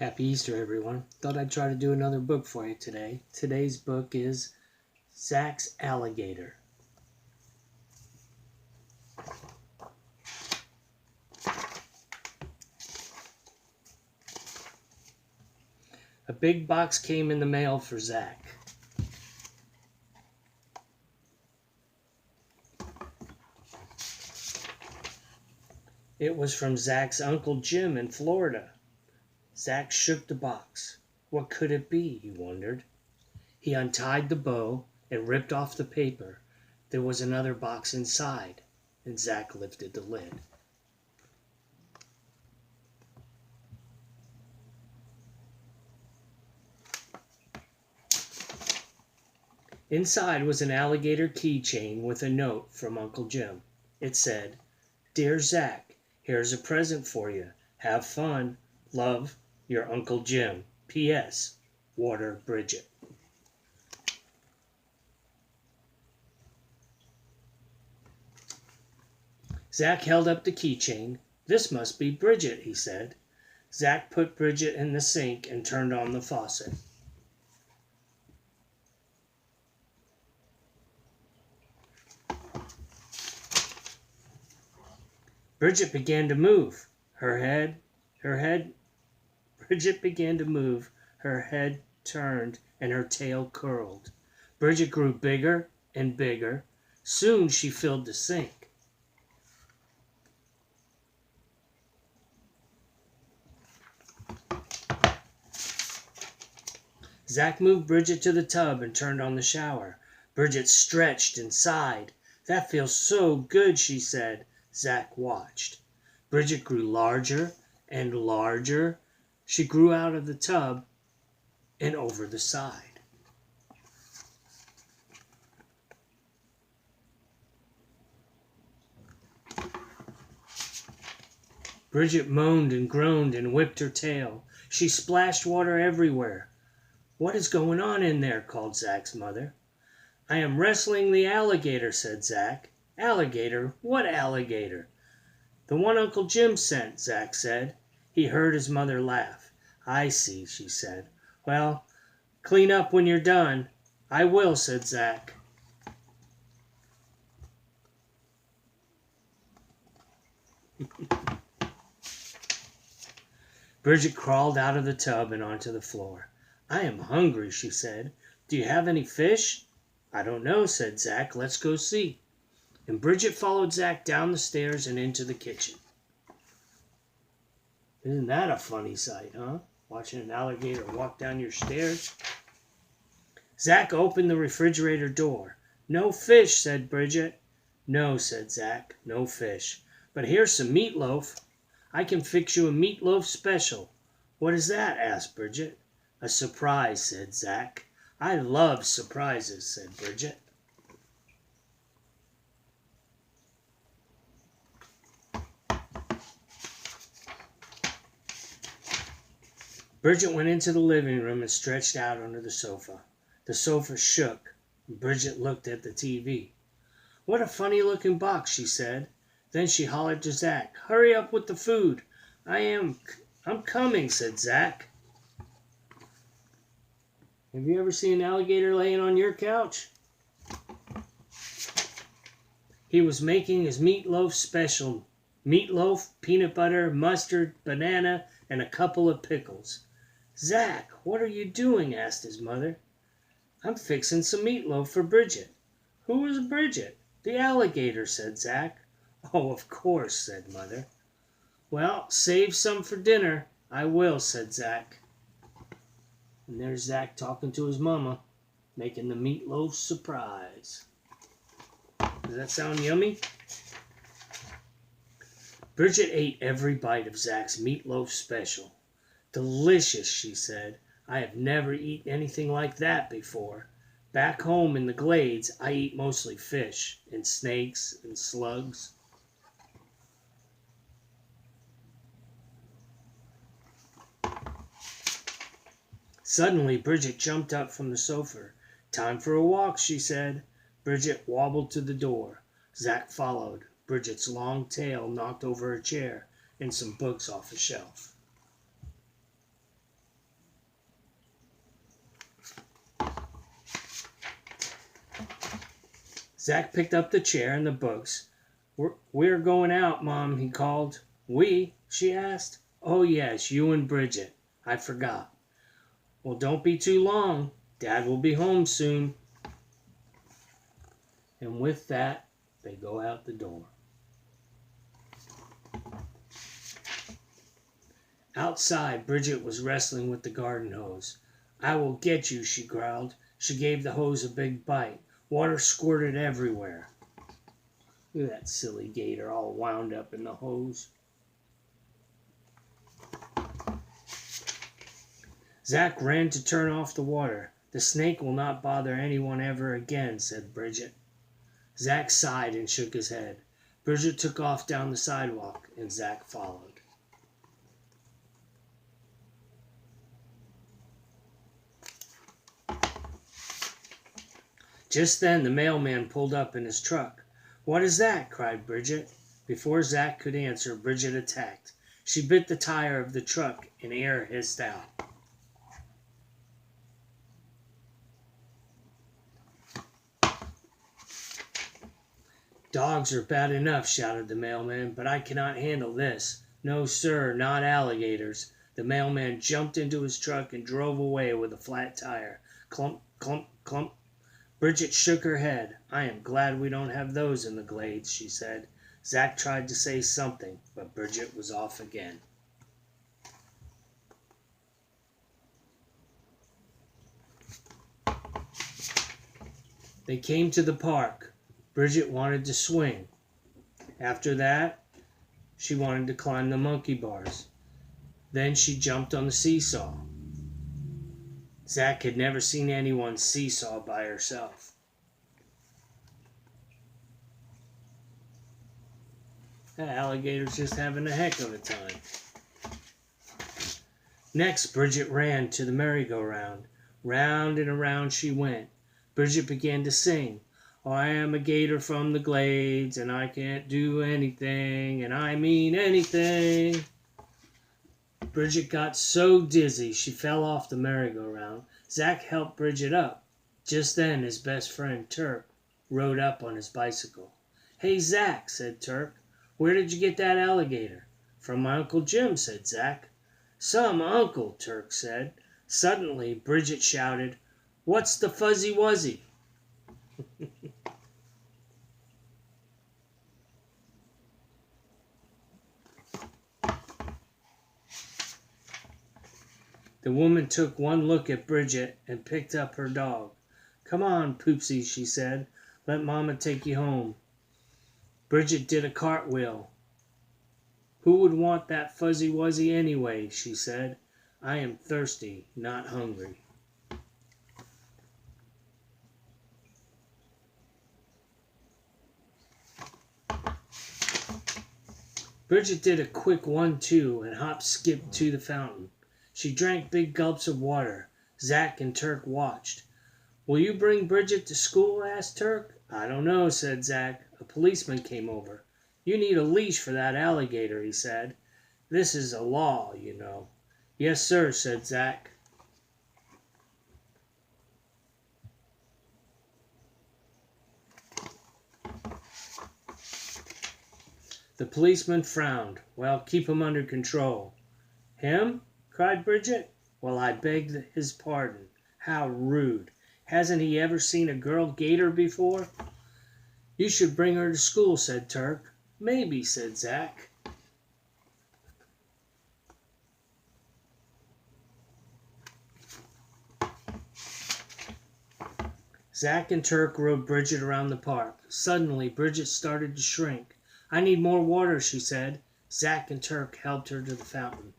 Happy Easter, everyone. Thought I'd try to do another book for you today. Today's book is Zack's Alligator. A big box came in the mail for Zack. It was from Zack's Uncle Jim in Florida. Zack shook the box. What could it be, he wondered. He untied the bow and ripped off the paper. There was another box inside, and Zack lifted the lid. Inside was an alligator keychain with a note from Uncle Jim. It said, "Dear Zack, here's a present for you. Have fun. Love, your Uncle Jim. P.S. Water Bridget." Zack held up the keychain. "This must be Bridget," he said. Zack put Bridget in the sink and turned on the faucet. Bridget began to move. Bridget began to move. Her head turned and her tail curled. Bridget grew bigger and bigger. Soon she filled the sink. Zack moved Bridget to the tub and turned on the shower. Bridget stretched and sighed. "That feels so good," she said. Zack watched. Bridget grew larger and larger. She grew out of the tub and over the side. Bridget moaned and groaned and whipped her tail. She splashed water everywhere. "What is going on in there?" called Zack's mother. "I am wrestling the alligator," said Zack. "Alligator? What alligator?" "The one Uncle Jim sent," Zack said. He heard his mother laugh. "I see," she said. "Well, clean up when you're done." "I will," said Zack. Bridget crawled out of the tub and onto the floor. "I am hungry," she said. "Do you have any fish?" "I don't know," said Zack. "Let's go see." And Bridget followed Zack down the stairs and into the kitchen. Isn't that a funny sight, huh? Watching an alligator walk down your stairs. Zack opened the refrigerator door. "No fish," said Bridget. "No," said Zack, "no fish. But here's some meatloaf. I can fix you a meatloaf special." "What is that?" asked Bridget. "A surprise," said Zack. "I love surprises," said Bridget. Bridget went into the living room and stretched out under the sofa. The sofa shook, and Bridget looked at the TV. "What a funny-looking box," she said. Then she hollered to Zack, "Hurry up with the food." I'm coming," said Zack. Have you ever seen an alligator laying on your couch? He was making his meatloaf special. Meatloaf, peanut butter, mustard, banana, and a couple of pickles. "Zack, what are you doing?" asked his mother. "I'm fixing some meatloaf for Bridget." "Who is Bridget?" "The alligator," said Zack. "Oh, of course," said Mother. "Well, save some for dinner." "I will," said Zack. And there's Zack talking to his mama, making the meatloaf surprise. Does that sound yummy? Bridget ate every bite of Zack's meatloaf special. "Delicious," she said. "I have never eaten anything like that before. Back home in the glades, I eat mostly fish and snakes and slugs." Suddenly, Bridget jumped up from the sofa. "Time for a walk," she said. Bridget wobbled to the door. Zack followed. Bridget's long tail knocked over a chair and some books off a shelf. Zack picked up the chair and the books. We're going out, Mom, he called. We? She asked. Oh, yes, you and Bridget. I forgot. Well, don't be too long. Dad will be home soon. And with that, they go out the door. Outside, Bridget was wrestling with the garden hose. I will get you, she growled. She gave the hose a big bite. Water squirted everywhere. Look at that silly gator all wound up in the hose. Zack ran to turn off the water. The snake will not bother anyone ever again, said Bridget. Zack sighed and shook his head. Bridget took off down the sidewalk, and Zack followed. Just then the mailman pulled up in his truck. What is that? Cried Bridget. Before Zack could answer, Bridget attacked. She bit the tire of the truck, and air hissed out. Dogs are bad enough, shouted the mailman, but I cannot handle this. No, sir, not alligators. The mailman jumped into his truck and drove away with a flat tire. Clump, clump, clump. Bridget shook her head. I am glad we don't have those in the glades, she said. Zack tried to say something, but Bridget was off again. They came to the park. Bridget wanted to swing. After that, she wanted to climb the monkey bars. Then she jumped on the seesaw. Zack had never seen anyone seesaw by herself. That alligator's just having a heck of a time. Next, Bridget ran to the merry-go-round. Round and around she went. Bridget began to sing. I am a gator from the glades, and I can't do anything, and I mean anything. Bridget got so dizzy she fell off the merry-go-round. Zack helped Bridget up. Just then his best friend Turk rode up on his bicycle. Hey, Zack, said Turk, where did you get that alligator? From my Uncle Jim, said Zack. Some uncle, Turk said. Suddenly Bridget shouted, What's the fuzzy wuzzy? The woman took one look at Bridget and picked up her dog. Come on, Poopsie, she said. Let Mama take you home. Bridget did a cartwheel. Who would want that fuzzy wuzzy anyway, she said. I am thirsty, not hungry. Bridget did a quick 1-2 and hop-skipped to the fountain. She drank big gulps of water. Zack and Turk watched. Will you bring Bridget to school? Asked Turk. I don't know, said Zack. A policeman came over. You need a leash for that alligator, he said. This is a law, you know. Yes, sir, said Zack. The policeman frowned. Well, keep him under control. Him? Cried Bridget. Well, I beg his pardon. How rude. Hasn't he ever seen a girl gator before? You should bring her to school, said Turk. Maybe, said Zack. Zack and Turk rode Bridget around the park. Suddenly, Bridget started to shrink. I need more water, she said. Zack and Turk helped her to the fountain.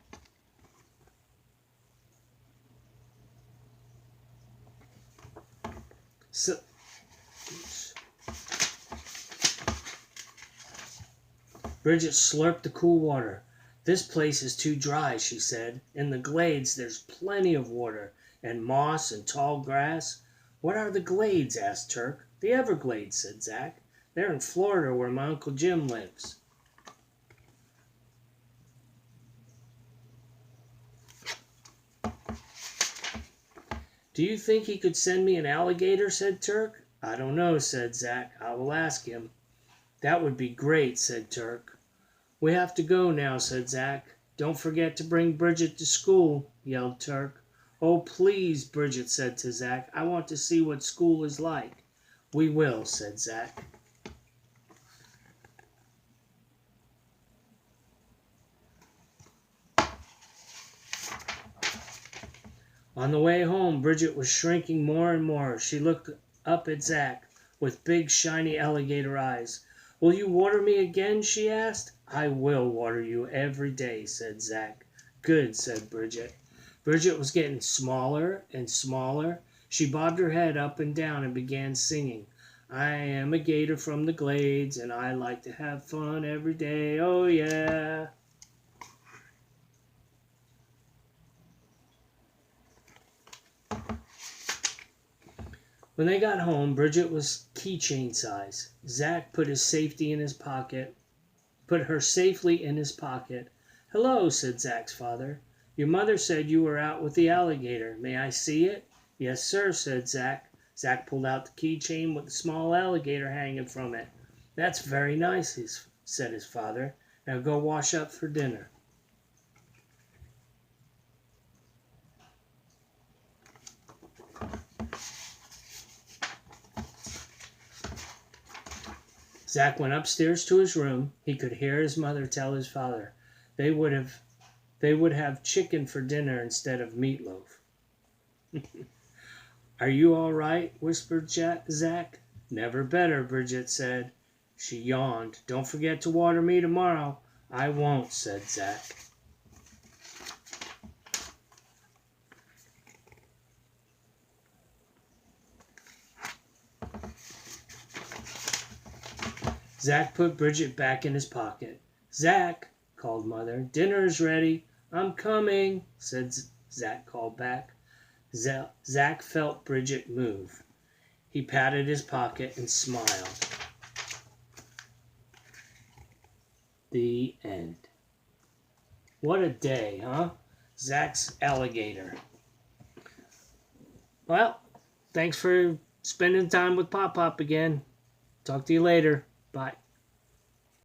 Bridget slurped the cool water. This place is too dry, she said. In the glades there's plenty of water, and moss and tall grass. What are the glades? Asked Turk. The Everglades, said Zack. They're in Florida where my Uncle Jim lives. Do you think he could send me an alligator? Said Turk. I don't know, said Zack. I will ask him. That would be great, said Turk. We have to go now, said Zack. Don't forget to bring Bridget to school, yelled Turk. Oh, please, Bridget said to Zack. I want to see what school is like. We will, said Zack. On the way home, Bridget was shrinking more and more. She looked up at Zack with big, shiny alligator eyes. Will you water me again? She asked. I will water you every day, said Zack. Good, said Bridget. Bridget was getting smaller and smaller. She bobbed her head up and down and began singing. I am a gator from the glades, and I like to have fun every day. Oh, yeah. When they got home, Bridget was keychain size. Zack put her safely in his pocket. Hello, said Zack's father. Your mother said you were out with the alligator. May I see it? Yes, sir, said Zack. Zack pulled out the keychain with a small alligator hanging from it. That's very nice, said his father. Now go wash up for dinner. Zack went upstairs to his room. He could hear his mother tell his father they would have chicken for dinner instead of meatloaf. Are you all right? Whispered Zack. Never better, Bridget said. She yawned. Don't forget to water me tomorrow. I won't, said Zack. Zack put Bridget back in his pocket. Zack, called Mother, dinner is ready. I'm coming, said Zack called back. Zack felt Bridget move. He patted his pocket and smiled. The end. What a day, huh? Zack's alligator. Well, thanks for spending time with Poppop again. Talk to you later. Bye.